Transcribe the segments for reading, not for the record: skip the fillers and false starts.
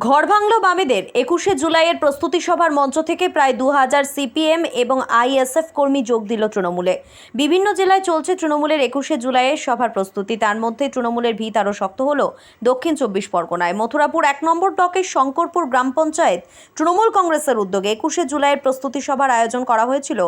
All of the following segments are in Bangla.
ঘর ভাঙল বামেদের 21শে জুলাইয়ের প্রস্তুতি সভার মঞ্চ থেকে প্রায় 2000 সিপিএম এবং আইএসএফ কর্মী যোগ দিল তৃণমূলে। বিভিন্ন জেলায় চলছে তৃণমূলের 21শে জুলাইয়ের সভার প্রস্তুতি। তার মধ্যে তৃণমূলের ভিত আরও শক্ত হলো দক্ষিণ 24 পরগনায়। মথুরাপুর 1 নম্বর ব্লকের শঙ্করপুর গ্রাম পঞ্চায়েত তৃণমূল কংগ্রেসের উদ্যোগে 21শে জুলাইয়ের প্রস্তুতি সভার আয়োজন করা হয়েছিল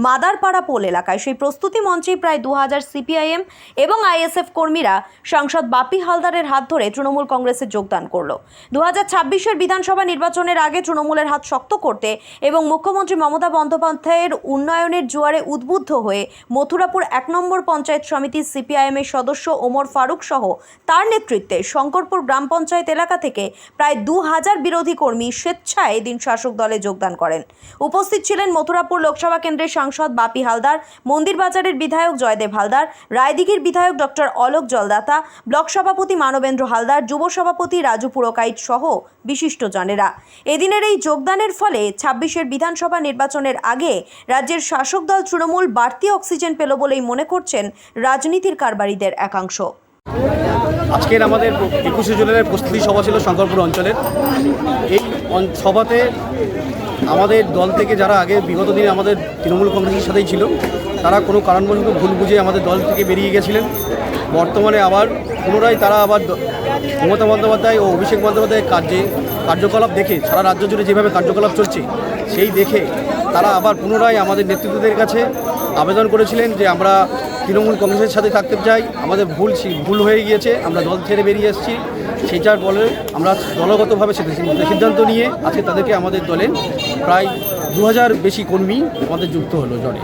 মাদারপাড়া পোল এলাকায়। সেই প্রস্তুতি মঞ্চে প্রায় 2000 সিপিআইএম এবং আইএসএফ কর্মীরা সাংসদ বাপি হালদারের হাত ধরে তৃণমূল কংগ্রেসে যোগদান করলো। 2026-এর বিধানসভা নির্বাচনের আগে তৃণমূলের হাত শক্ত করতে এবং মুখ্যমন্ত্রী মমতা বন্দ্যোপাধ্যায়ের উন্নয়নের জোয়ারে উদ্বুদ্ধ হয়ে মথুরাপুর 1 নম্বর পঞ্চায়েত সমিতির সিপিআইএমের সদস্য ওমর ফারুক সহ তার নেতৃত্বে শঙ্করপুর গ্রাম পঞ্চায়েত এলাকা থেকে প্রায় 2000 বিরোধী কর্মী স্বেচ্ছায় এদিন শাসক দলে যোগদান করেন। উপস্থিত ছিলেন মথুরাপুর লোকসভা কেন্দ্রের সাংসদ বাপি হালদার, মন্দির বাজারের বিধায়ক জয়দেব হালদার, রায়দিঘির বিধায়ক ডক্টর অলোক জলদাতা, ব্লক সভাপতি মানবেন্দ্র হালদার, যুব সভাপতি রাজু পুরকাইত সহ বিশিষ্টজনেরা। এদিনের এই যোগদানের ফলে 26-এর বিধানসভা নির্বাচনের আগে রাজ্যের শাসক দল তৃণমূল বাড়তি অক্সিজেন পেল বলেই মনে করছেন রাজনীতির কারবারিদের একাংশ। আজকের আমাদের 21শে জুলাইয়ের প্রস্তুতি সভা ছিল শঙ্করপুর অঞ্চলের। এই সভাতে আমাদের দল থেকে যারা আগে বিগত দিনে আমাদের তৃণমূল কংগ্রেসের সাথেই ছিল, তারা কোনো কারণবশত ভুল বুঝে আমাদের দল থেকে বেরিয়ে গেছিলেন। বর্তমানে আবার পুনরায় তারা আবার মমতা বন্দ্যোপাধ্যায় ও অভিষেক বন্দ্যোপাধ্যায়ের কার্যকলাপ দেখে, সারা রাজ্য জুড়ে যেভাবে কার্যকলাপ চলছে সেই দেখে তারা আবার পুনরায় আমাদের নেতৃত্বদের কাছে আবেদন করেছিলেন যে আমরা তৃণমূল কংগ্রেসের সাথে থাকতে চাই, আমাদের ভুল হয়ে গিয়েছে, আমরা দল ছেড়ে বেরিয়ে এসেছি। সেটার বলে আমরা দলগতভাবে সিদ্ধান্ত নিয়ে আজকে তাদেরকে আমাদের দলে প্রায় 2000 বেশি কর্মী আমাদের যুক্ত হলো দলে।